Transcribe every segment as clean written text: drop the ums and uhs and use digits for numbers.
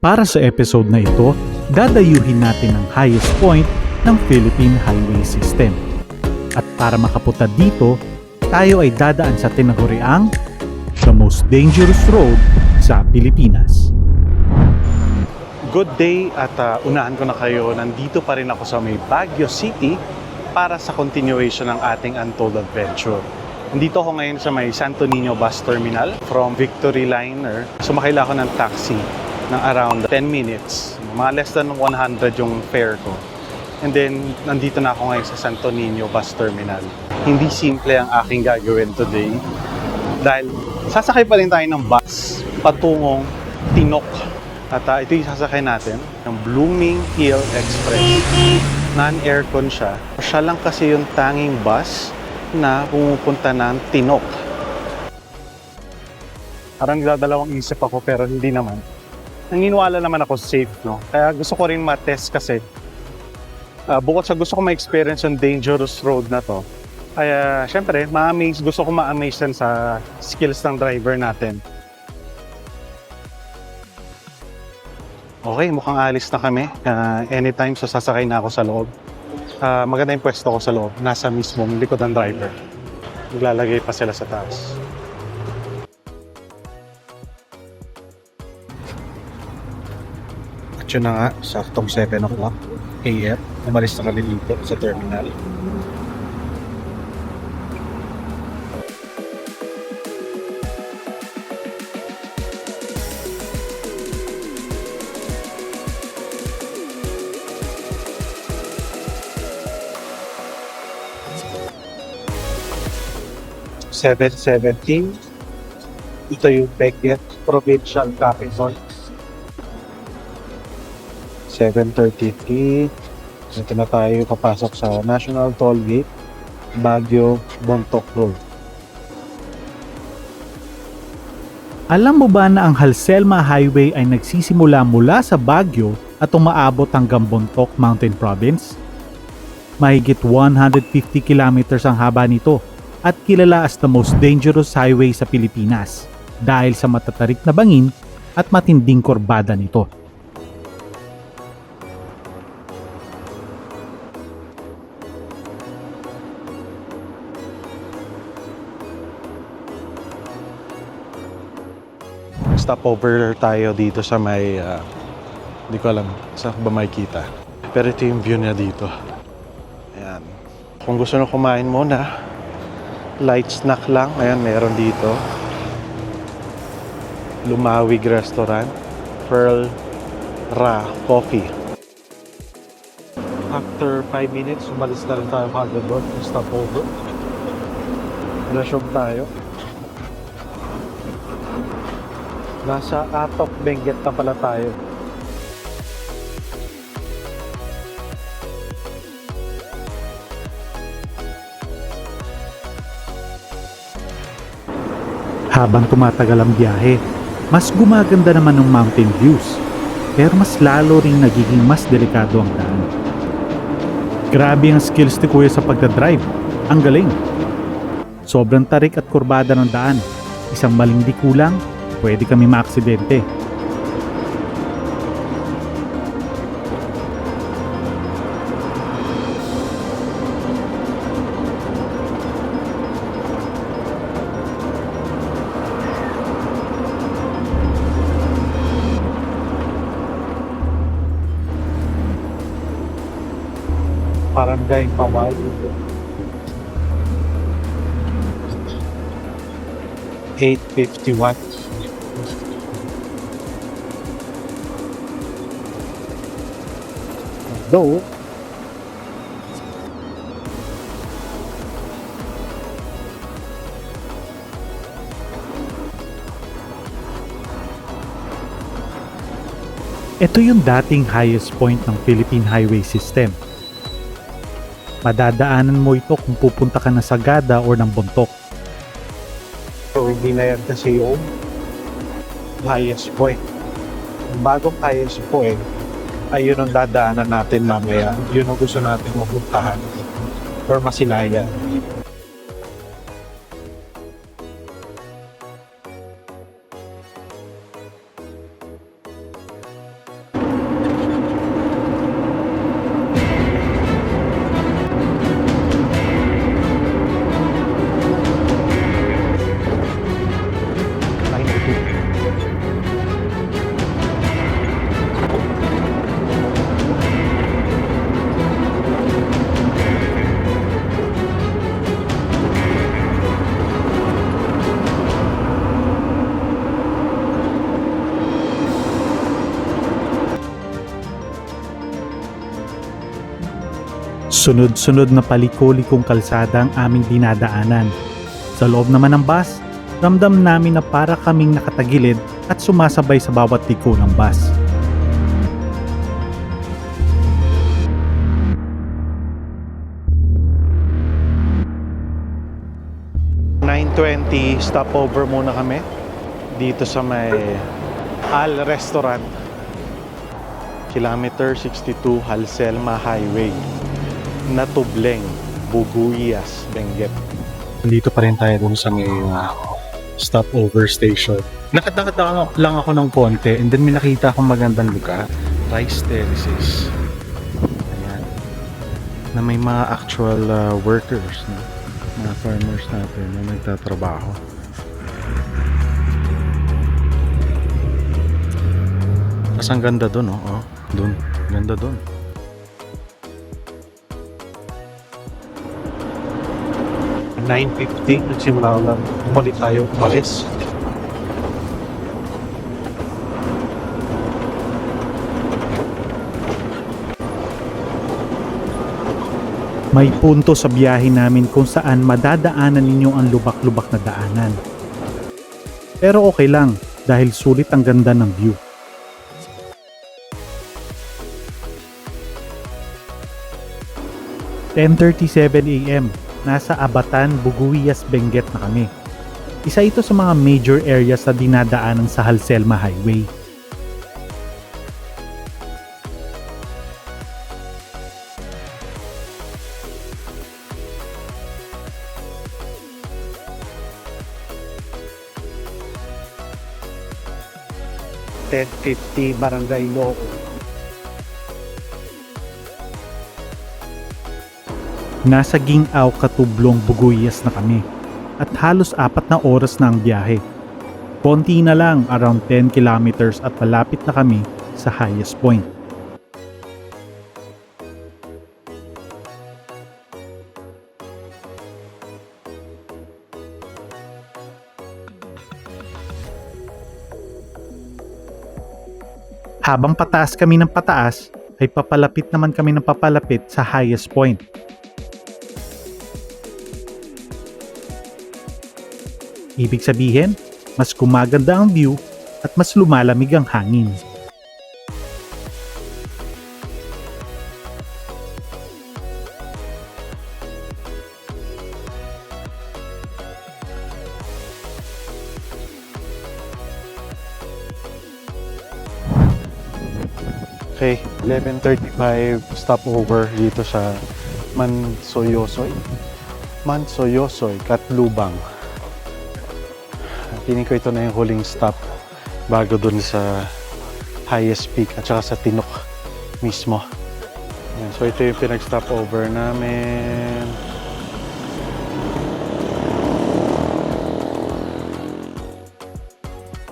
Para sa episode na ito, dadayuhin natin ang highest point ng Philippine Highway System. At para makapunta dito, tayo ay dadaan sa tinaguriang the most dangerous road sa Pilipinas. Good day at unahan ko na kayo. Nandito pa rin ako sa may Baguio City para sa continuation ng ating Untold Adventure. Nandito ako ngayon sa may Santo Niño Bus Terminal from Victory Liner. Sumakay lang ako ng taxi ng around 10 minutes. Mga less than 100 yung fare ko. And then, nandito na ako ngayon sa Santo Niño Bus Terminal. Hindi simple ang aking gagawin today. Dahil sasakay pa rin tayo ng bus patungong Tinok. At ito yung sasakay natin, ng Blooming Hill Express. Non-aircon siya. Siya lang kasi yung tanging bus na pumupunta ng Tinok. Parang nagdadalawang isip ako pero hindi naman. Naniniwala naman ako safe, no? Kaya gusto ko rin ma-test kasi bukod sa gusto ko ma-experience yung dangerous road na to, kaya syempre, gusto ko ma-amaze din sa skills ng driver natin. Okay, mukhang alis na kami. Anytime, so sasakay na ako sa loob. Maganda yung pwesto ko sa loob. Nasa mismong likod ng driver. Maglalagay pa sila sa taas. At yun na nga, saktong 7 o'clock AM. Umalis na kami dito sa terminal. $7.17. Ito yung Benguet Provincial Capital. 7:33. Ito na tayo papasok sa National Toll Gate, Baguio, Bontoc Road. Alam mo ba na ang Halselma Highway ay nagsisimula mula sa Baguio at umaabot hanggang Bontoc Mountain Province? Mahigit 150 kilometers ang haba nito at kilala as the most dangerous highway sa Pilipinas dahil sa matatarik na bangin at matinding kurbada nito. Stopover tayo dito sa may, hindi ko alam saan ba makikita. Pero ito yung view niya dito. Ayan. Kung gusto nyo kumain muna, light snack lang. Ayan, meron dito. Lumawig Restaurant. Pearl Ra Coffee. After 5 minutes, umalis na rin tayo kagad doon. Stopover. Nasyog tayo. Nasa Atok Benguet na pala tayo. Habang tumatagal ang biyahe, mas gumaganda naman ang mountain views, pero mas lalo ring nagiging mas delikado ang daan. Grabe ang skills ni Kuya sa pagdadrive. Ang galing! Sobrang tarik at kurbada ng daan. Isang maling di kulang, pwede kami maaksidente. Barangay Paway. 8:51. Though, ito yung dating highest point ng Philippine Highway System. Madadaanan mo ito kung pupunta ka na sa Gada or ng Bontoc. so hindi na yan kasi yung highest point. Yung bagong highest point ay yun ang dadaanan natin mamaya. Yun ang gusto natin mapuntahan or masilayan. Sunod-sunod na paliko-likong kalsada ang aming dinadaanan. Sa loob naman ng bus, ramdam namin na para kaming nakatagilid at sumasabay sa bawat liko ng bus. ...9:20, stopover muna kami dito sa may Al Restaurant. Kilometer 62, Halselma Highway. Natubleng, Buguyas, Benguet. Nandito pa rin tayo dun sa may stopover station. Nakataka lang ako ng konti and then may nakita akong magandang lugar. Rice terraces. Ayan. Na may mga actual workers, no? Mga farmers natin na nagtatrabaho. Mas ang ganda dun, oh. Oh, dun. Ganda dun. $9.50 nagsimula lang. Umalit tayo. Umalis. May punto sa biyahe namin kung saan madadaanan ninyo ang lubak-lubak na daanan. Pero okay lang dahil sulit ang ganda ng view. "10:37 AM, nasa Abatan, Buguyas, Benguet na kami. Isa ito sa mga major areas na dinadaanan sa Halselma Highway. $10.50 Barangay Loo. Nasa Gingaw, Katublong, Buguyas na kami at halos 4 na oras na ang biyahe. Konti na lang, around 10 kilometers at malapit na kami sa highest point. Habang pataas kami ng pataas, ay papalapit naman kami ng papalapit sa highest point. Ibig sabihin, mas gumaganda ang view at mas lumalamig ang hangin. Okay, 11:35 stopover dito sa Mansoyosoy, Katlubang. Piling ko ito na yung huling stop bago dun sa highest peak at saka sa Tinok mismo. Ayan, so ito yung pinag-stopover namin.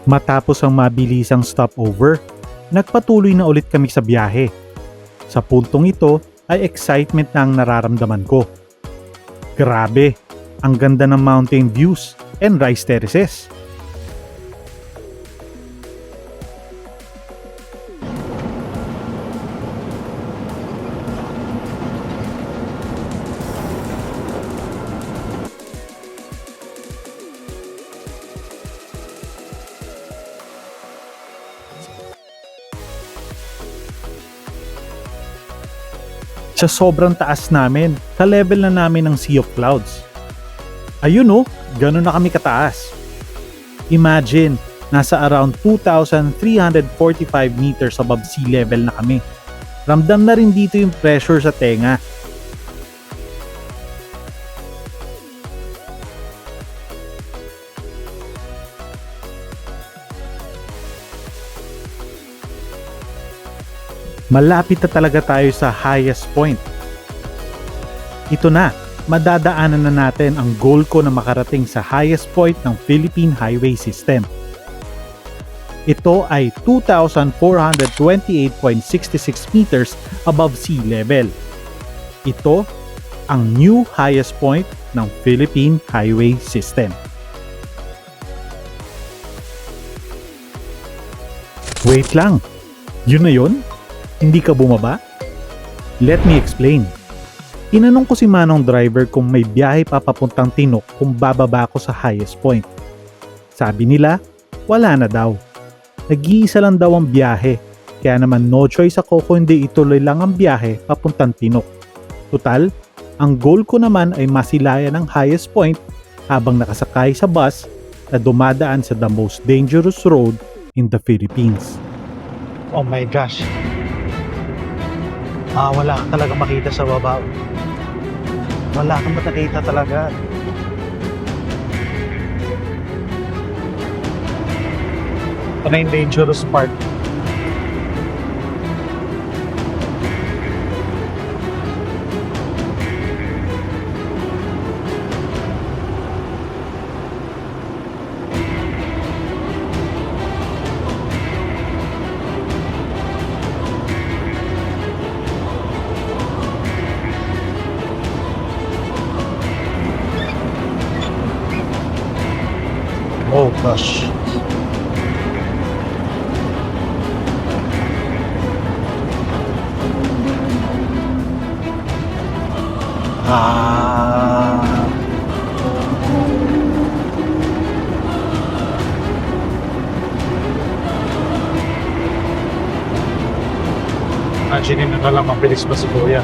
Matapos ang mabilisang stopover, nagpatuloy na ulit kami sa biyahe. Sa puntong ito ay excitement na ang nararamdaman ko. Grabe, ang ganda ng mountain views and rice terraces. Sa sobrang taas namin, ka-level na namin ng Sea of Clouds. Ayun oh, ganun na kami kataas. Imagine, nasa around 2,345 meters above sea level na kami. Ramdam na rin dito yung pressure sa tenga. Malapit na talaga tayo sa highest point. Ito na, madadaanan na natin ang goal ko na makarating sa highest point ng Philippine Highway System. Ito ay 2,428.66 meters above sea level. Ito ang new highest point ng Philippine Highway System. Wait lang, yun na yun? Hindi ka bumaba? Let me explain. Tinanong ko si Manong driver kung may biyahe papapuntang Tinok kung bababa ko sa highest point. Sabi nila, wala na daw. Nag-iisa lang daw ang biyahe, kaya naman no choice ako kundi ituloy lang ang biyahe papuntang Tinok. Tutal, ang goal ko naman ay masilayan ang highest point habang nakasakay sa bus na dumadaan sa the most dangerous road in the Philippines. Oh my gosh. Wala ka talaga makita sa baba. Wala kang makita talaga. Ito na yung dangerous part. Oh gosh. Imagine na lang mabilis ba si Kuya?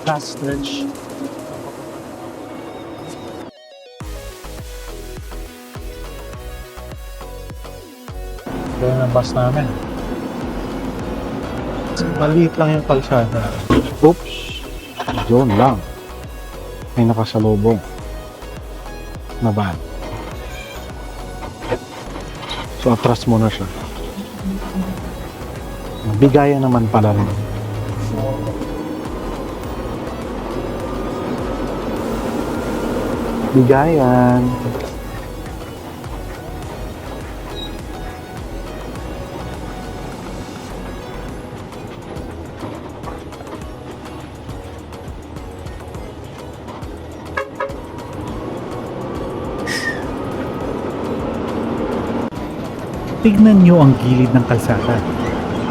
Last stretch. Ito yung bus namin. Maliit lang yung kalsada. Oops! Yun lang. May nakasalubong. Na van. So atras muna siya. Bigayan naman pala rin. Bigayan. Tignan nyo ang gilid ng kalsada.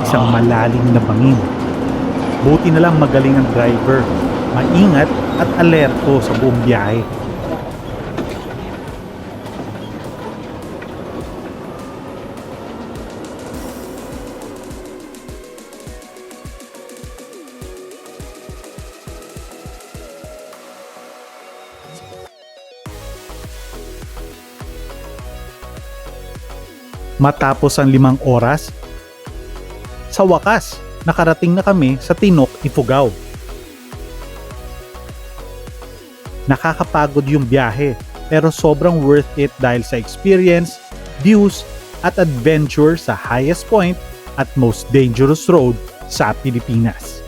Isang malalim na bangin. Buti na lang magaling ang driver. Maingat at alerto sa buong biyahe. Matapos ang 5 oras, sa wakas, nakarating na kami sa Tinok, Ifugao. Nakakapagod yung biyahe, pero sobrang worth it dahil sa experience, views, at adventure sa highest point at most dangerous road sa Pilipinas.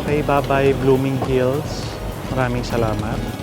Okay, bye-bye Blooming Hills. Maraming salamat.